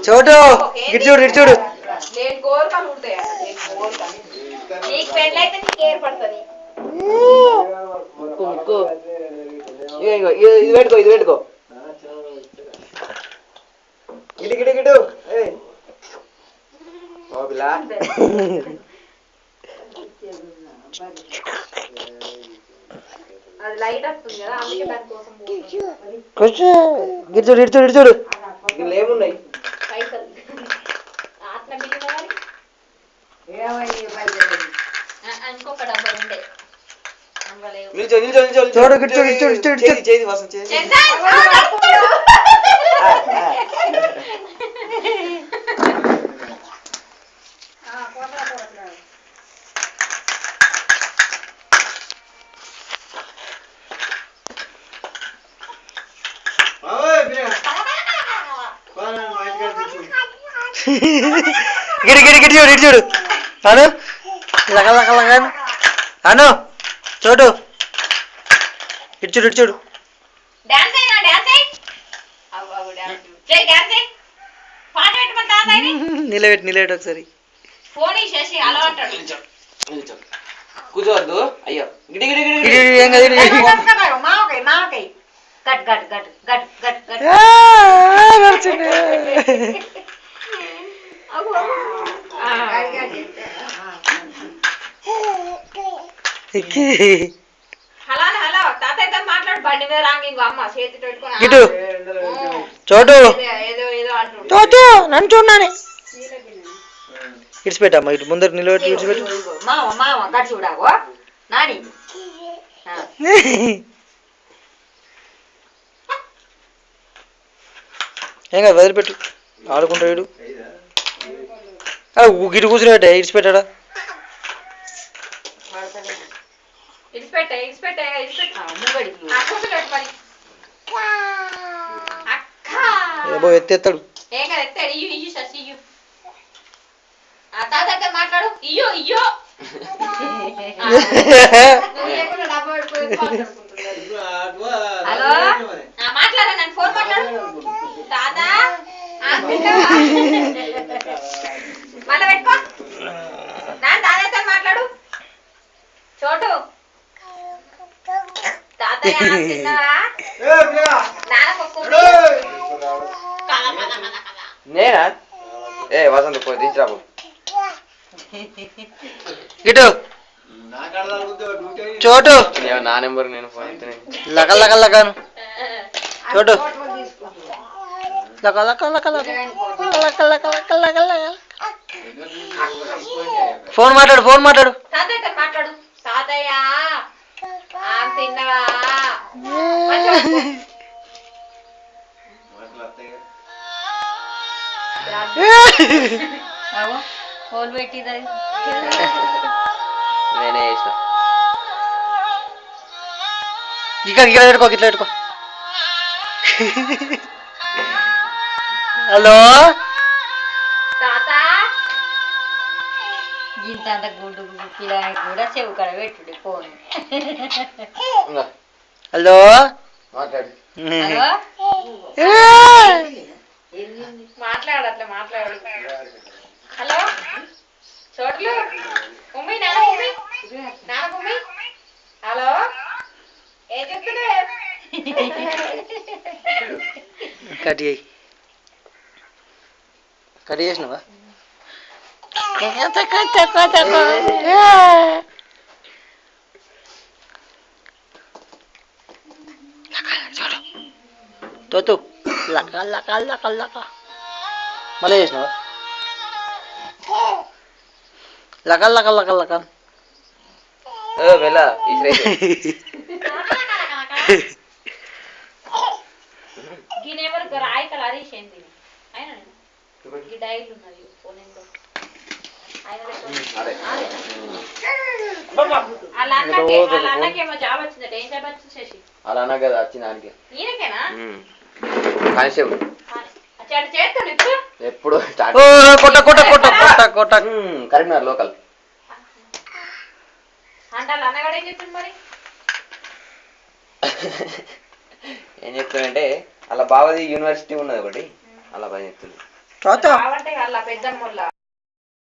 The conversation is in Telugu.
చోటు ఇటు చూడు ఇటు చూడు ఇది పెట్టుకో ఇది పెట్టుకో గిటి గిటి గిటు పిల్ల గిరిచూడు ఇటు చూడు ఇటు చూడు ఇలా ఏమున్నాయి చూడు గిరిచూడు ఇటు చూడు ఇటు చేయి వాసన చేయి గిడి గిడి గిడి చూడు ఇటు చూడు అను లగ లగ లగ అను చోటు ఇటు చూడు ఇటు చూడు నిలబెట్టు నిలబెట్టు ఒకసారి కూర్చోవద్దు అయ్యో గిడి గిడి గిడి ఏం కాదు మాట్లాడు బండి మీద రాంగింగ్ అమ్మ చేతి పెట్టుకుని చోటు ఏదో ఏదో అంటుండు చోటు నన్ను చూడని ఇడిచిపెట్టమ్మా ఇటు ముందర నిలబెట్టి ఇడిచిపెట్టు మామ మామ గడి చూడావు నాని ఏం కాదు వదిలిపెట్టు ఆడుకుంటాడు గిటి కూర్చునేట ఇడిచిపెట్టాడా ఏబో ఎత్తేస్తాడు మాట్లాడు ఇయ్యో ఇయ్యో హలో మాట్లాడా నన్ను ఫోన్ మాట్లాడు తాత మళ్ళా పెట్టుకో నా తాతయ్యతో మాట్లాడు చోటు తాతయ్య నేనా ఏ వసంత పోయి దించిరాబు ఇటు చోటు నా నెంబర్ నేను ఫోన్ లక లక లకను చోటు లక లక లక లక లక లక లక లక ఫోన్ మాట్లాడు తాతయ్యతో మాట్లాడు తాతయ్య తిన్నవా ఫోన్ పెట్టింది నేనే చేసిన ఇక్కడ పెట్టుకో ఇట్లా పెట్టుకో హలో తాత ఇంత గుడ్డు పిల్లలకి కూడా చెవు కడ పెట్టుడు ఫోన్ హలో మాట్లాడు మాట్లాడట్లే మాట్లాడు హలో చోట్లు ఉమ్మి నాన్న ఉమ్మి హలో ఏం చెప్తున్నా కట్ చేసినవా తోతు లక లక లక లక మళ్ళీ చేసినావా లక లక లక లక వెళ్ళా రాయి కలరీష్ ఏంది ఆయన ఈ డైల్ ఉన్నది ఫోన్ ఏంటో అన్నకేమో జాబ్ వచ్చిందట ఏం జాబ్ వచ్చింది శశి అలా అన్నా కదా వచ్చింది దానికి ఈయనకేనా కానిస్టేబుల్ చేస్తాను ఎప్పుడు కొట్ట కరీంనగర్ లోకల్ అంటే అన్నగాడు ఏం చెప్తుంది మరి ఏం చెప్తానంటే అలా బావది యూనివర్సిటీ ఉన్నది ఒకటి అలా పని చెప్తుంది తాత రావంటే వాళ్ళ పెద్దమ్మ వాళ్ళ